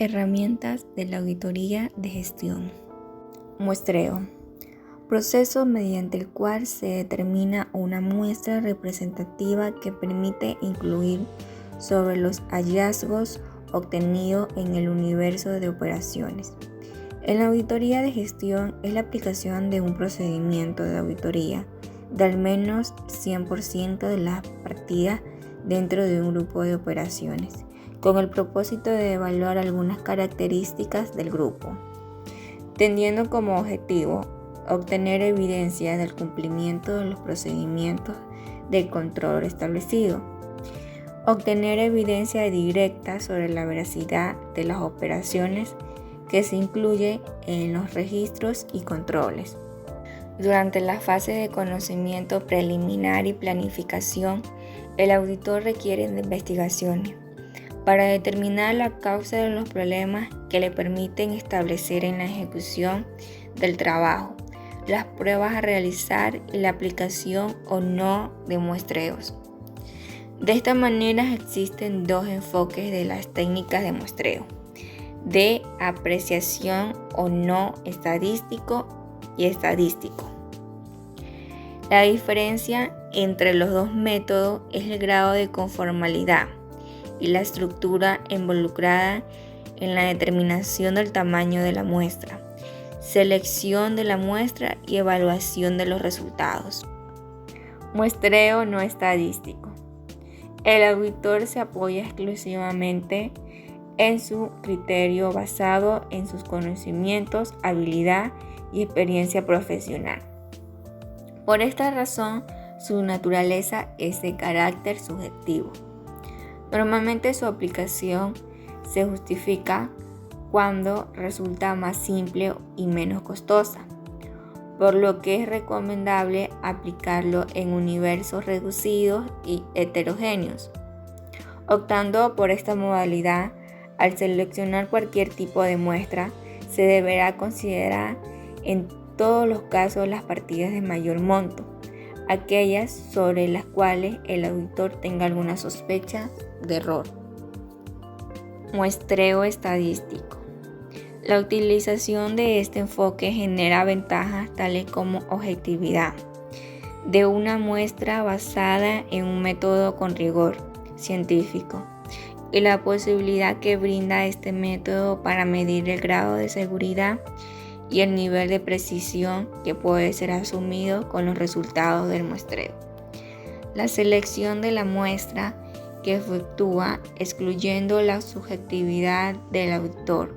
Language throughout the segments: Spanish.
Herramientas de la auditoría de gestión. Muestreo. Proceso mediante el cual se determina una muestra representativa que permite incluir sobre los hallazgos obtenidos en el universo de operaciones. En la auditoría de gestión es la aplicación de un procedimiento de auditoría de al menos 100% de las partidas dentro de un grupo de operaciones, con el propósito de evaluar algunas características del grupo, teniendo como objetivo obtener evidencia del cumplimiento de los procedimientos de control establecido, obtener evidencia directa sobre la veracidad de las operaciones que se incluye en los registros y controles. Durante la fase de conocimiento preliminar y planificación, el auditor requiere de investigaciones para determinar la causa de los problemas que le permiten establecer en la ejecución del trabajo, las pruebas a realizar y la aplicación o no de muestreos. De esta manera existen dos enfoques de las técnicas de muestreo: de apreciación o no estadístico y estadístico. La diferencia entre los dos métodos es el grado de conformalidad y la estructura involucrada en la determinación del tamaño de la muestra, selección de la muestra y evaluación de los resultados. Muestreo no estadístico. El auditor se apoya exclusivamente en su criterio basado en sus conocimientos, habilidad y experiencia profesional. Por esta razón, su naturaleza es de carácter subjetivo. Normalmente su aplicación se justifica cuando resulta más simple y menos costosa, por lo que es recomendable aplicarlo en universos reducidos y heterogéneos. Optando por esta modalidad, al seleccionar cualquier tipo de muestra, se deberá considerar en todos los casos las partidas de mayor monto, aquellas sobre las cuales el auditor tenga alguna sospecha de error. Muestreo estadístico. La utilización de este enfoque genera ventajas tales como objetividad de una muestra basada en un método con rigor científico y la posibilidad que brinda este método para medir el grado de seguridad y el nivel de precisión que puede ser asumido con los resultados del muestreo. La selección de la muestra que efectúa excluyendo la subjetividad del auditor.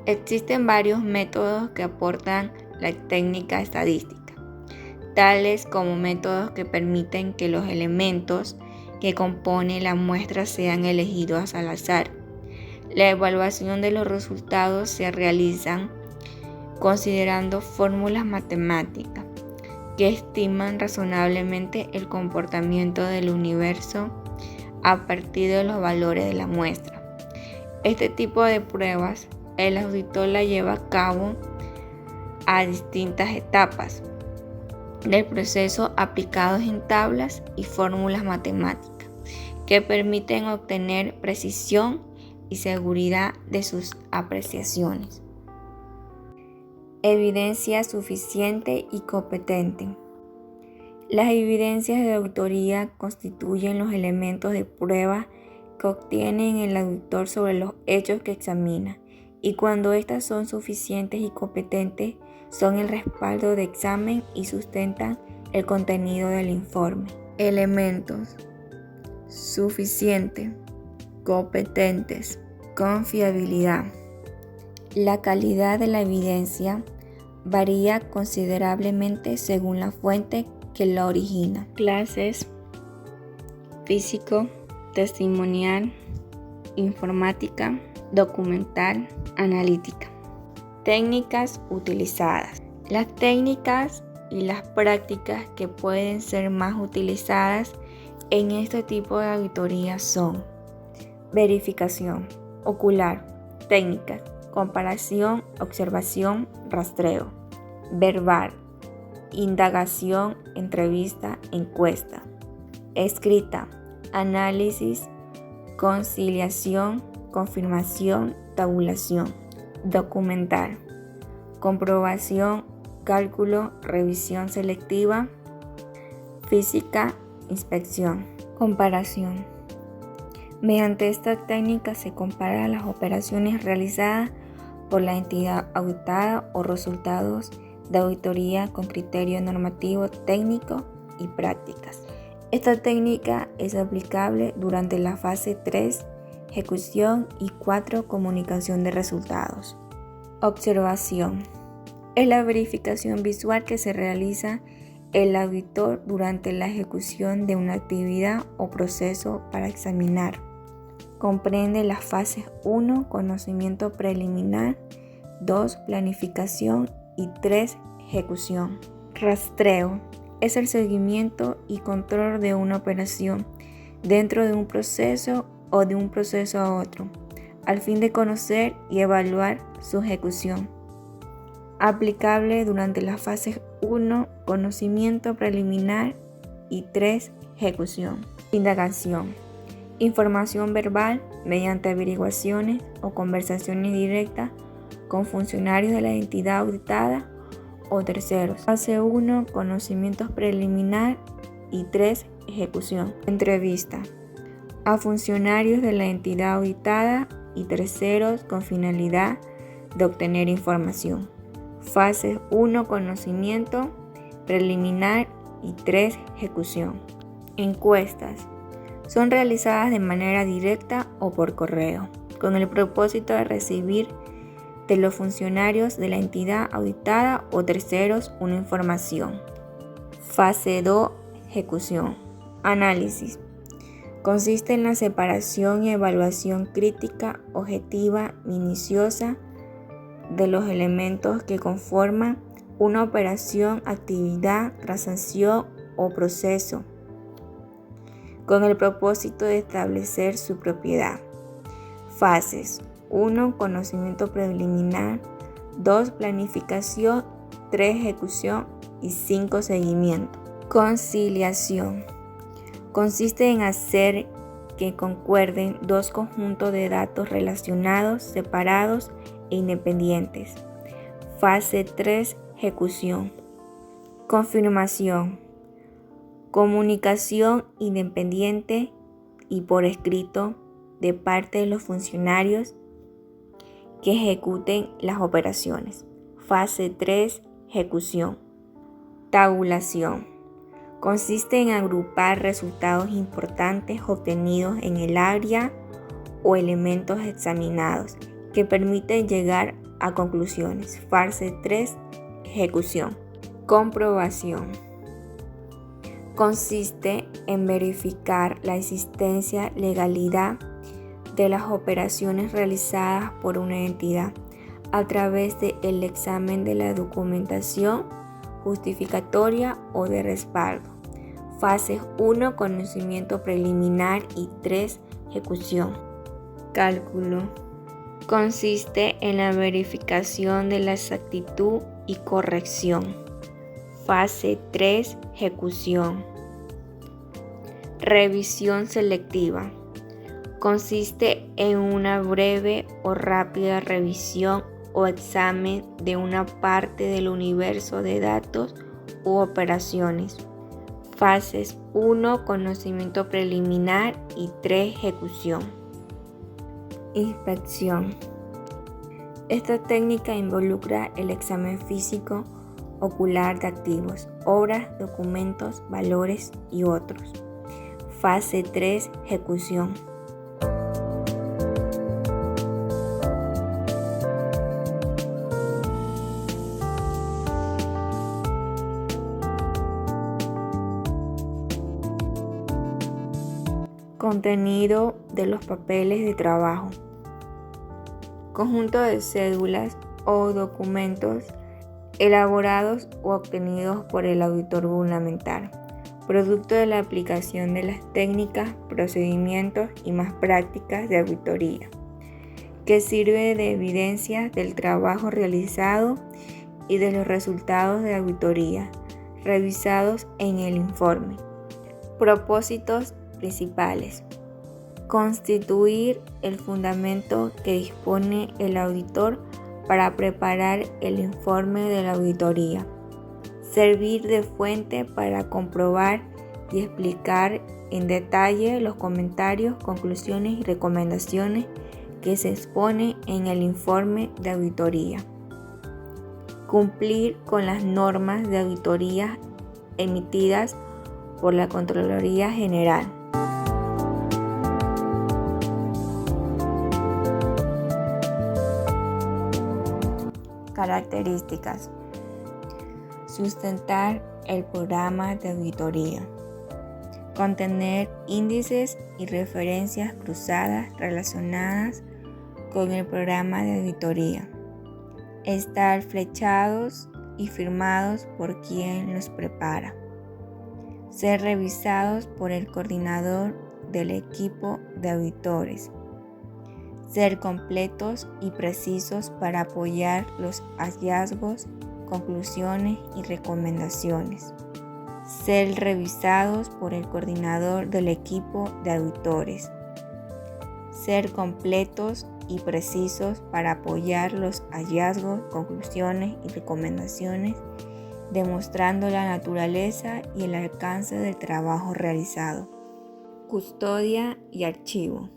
Existen varios métodos que aportan la técnica estadística, tales como métodos que permiten que los elementos que componen la muestra sean elegidos al azar. La evaluación de los resultados se realiza considerando fórmulas matemáticas que estiman razonablemente el comportamiento del universo a partir de los valores de la muestra. Este tipo de pruebas el auditor la lleva a cabo a distintas etapas del proceso aplicados en tablas y fórmulas matemáticas que permiten obtener precisión y seguridad de sus apreciaciones. Evidencia suficiente y competente. Las evidencias de auditoría constituyen los elementos de prueba que obtiene el auditor sobre los hechos que examina, y cuando éstas son suficientes y competentes, son el respaldo de examen y sustentan el contenido del informe. Elementos: suficiente, competentes, confiabilidad. La calidad de la evidencia varía considerablemente según la fuente que la origina. Clases: físico, testimonial, informática, documental, analítica. Técnicas utilizadas. Las técnicas y las prácticas que pueden ser más utilizadas en este tipo de auditoría son: verificación ocular, técnicas, comparación, observación, rastreo, verbal, indagación, entrevista, encuesta, escrita, análisis, conciliación, confirmación, tabulación, documentar, comprobación, cálculo, revisión selectiva, física, inspección, comparación. Mediante esta técnica se comparan las operaciones realizadas por la entidad auditada o resultados de auditoría con criterio normativo, técnico y prácticas. Esta técnica es aplicable durante la fase 3, ejecución, y 4, comunicación de resultados. Observación. Es la verificación visual que se realiza el auditor durante la ejecución de una actividad o proceso para examinar. Comprende las fases 1, conocimiento preliminar, 2, planificación y 3, ejecución. Rastreo. Es el seguimiento y control de una operación dentro de un proceso o de un proceso a otro, al fin de conocer y evaluar su ejecución. Aplicable durante las fases 1, conocimiento preliminar, y 3, ejecución. Indagación. Información verbal mediante averiguaciones o conversaciones directas con funcionarios de la entidad auditada o terceros. Fase 1, conocimientos preliminar, y 3, ejecución. Entrevista a funcionarios de la entidad auditada y terceros con finalidad de obtener información. Fase 1, conocimiento preliminar, y 3, ejecución. Encuestas son realizadas de manera directa o por correo, con el propósito de recibir de los funcionarios de la entidad auditada o terceros una información. Fase 2, ejecución. Análisis. Consiste en la separación y evaluación crítica, objetiva, minuciosa de los elementos que conforman una operación, actividad, transacción o proceso, con el propósito de establecer su propiedad. Fases 1, conocimiento preliminar, 2, planificación, 3, ejecución y 5, seguimiento. Conciliación. Consiste en hacer que concuerden dos conjuntos de datos relacionados, separados e independientes. Fase 3, ejecución. Confirmación. Comunicación independiente y por escrito de parte de los funcionarios que ejecuten las operaciones. Fase 3, ejecución. Tabulación. Consiste en agrupar resultados importantes obtenidos en el área o elementos examinados que permiten llegar a conclusiones. Fase 3, ejecución. Comprobación. Consiste en verificar la existencia, legalidad de las operaciones realizadas por una entidad a través del examen de la documentación justificatoria o de respaldo. Fases 1, conocimiento preliminar, y 3, ejecución. Cálculo. Consiste en la verificación de la exactitud y corrección. Fase 3, ejecución. Revisión selectiva. Consiste en una breve o rápida revisión o examen de una parte del universo de datos u operaciones. Fases 1, conocimiento preliminar, y 3, ejecución. Inspección. Esta técnica involucra el examen físico, ocular de activos, obras, documentos, valores y otros. Fase 3, ejecución. Contenido de los papeles de trabajo. Conjunto de cédulas o documentos elaborados o obtenidos por el auditor gubernamental, producto de la aplicación de las técnicas, procedimientos y más prácticas de auditoría, que sirve de evidencia del trabajo realizado y de los resultados de auditoría revisados en el informe. Propósitos principales: Constituir el fundamento que dispone el auditor para preparar el informe de la auditoría. Servir de fuente para comprobar y explicar en detalle los comentarios, conclusiones y recomendaciones que se expone en el informe de auditoría. Cumplir con las normas de auditoría emitidas por la Contraloría General. Características. Sustentar el programa de auditoría. Contener índices y referencias cruzadas relacionadas con el programa de auditoría. Estar flechados y firmados por quien los prepara. Ser revisados por el coordinador del equipo de auditores. Ser completos y precisos para apoyar los hallazgos, conclusiones y recomendaciones. Ser revisados por el coordinador del equipo de auditores. Ser completos y precisos para apoyar los hallazgos, conclusiones y recomendaciones, demostrando la naturaleza y el alcance del trabajo realizado. Custodia y archivo.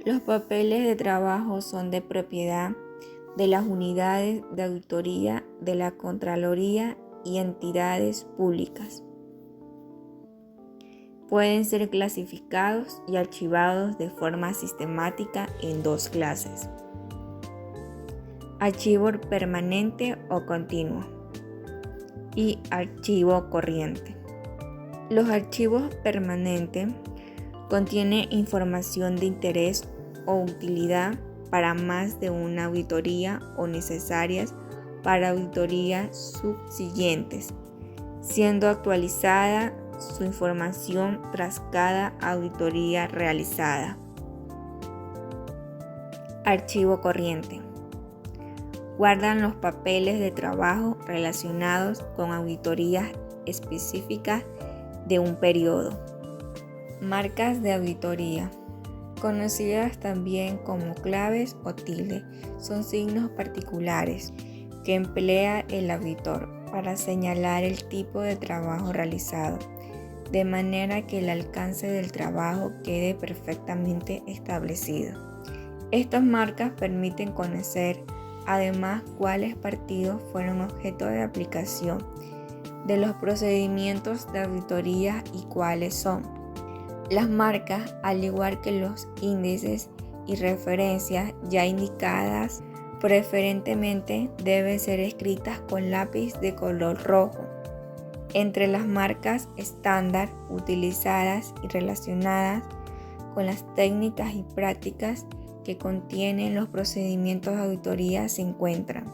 Los papeles de trabajo son de propiedad de las unidades de auditoría de la Contraloría y entidades públicas. Pueden ser clasificados y archivados de forma sistemática en dos clases: archivo permanente o continuo y archivo corriente. Los archivos permanentes contienen información de interés o utilidad para más de una auditoría o necesarias para auditorías subsiguientes, siendo actualizada su información tras cada auditoría realizada. Archivo corriente. Guardan los papeles de trabajo relacionados con auditorías específicas de un periodo. Marcas de auditoría, conocidas también como claves o tilde, son signos particulares que emplea el auditor para señalar el tipo de trabajo realizado, de manera que el alcance del trabajo quede perfectamente establecido. Estas marcas permiten conocer además cuáles partidos fueron objeto de aplicación de los procedimientos de auditoría y cuáles son. Las marcas, al igual que los índices y referencias ya indicadas, preferentemente deben ser escritas con lápiz de color rojo. Entre las marcas estándar utilizadas y relacionadas con las técnicas y prácticas que contienen los procedimientos de auditoría se encuentran